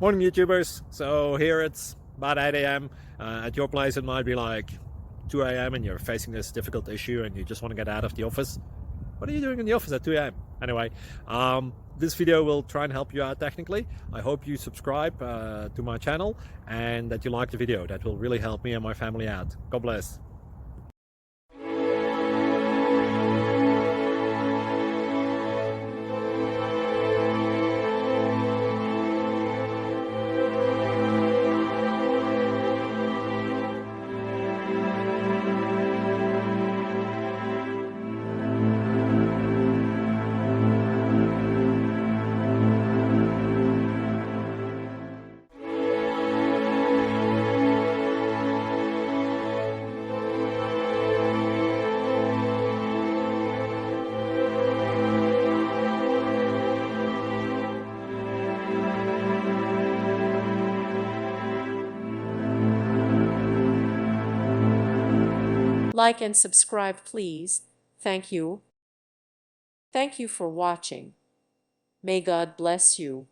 Morning YouTubers. So here it's about 8 a.m. At your place it might be like 2 a.m. and you're facing this difficult issue and you just want to get out of the office. What are you doing in the office at 2 a.m.? Anyway, this video will try and help you out technically. I hope you subscribe to my channel and that you like the video. That will really help me and my family out. God bless. Like and subscribe, please. Thank you. Thank you for watching. May God bless you.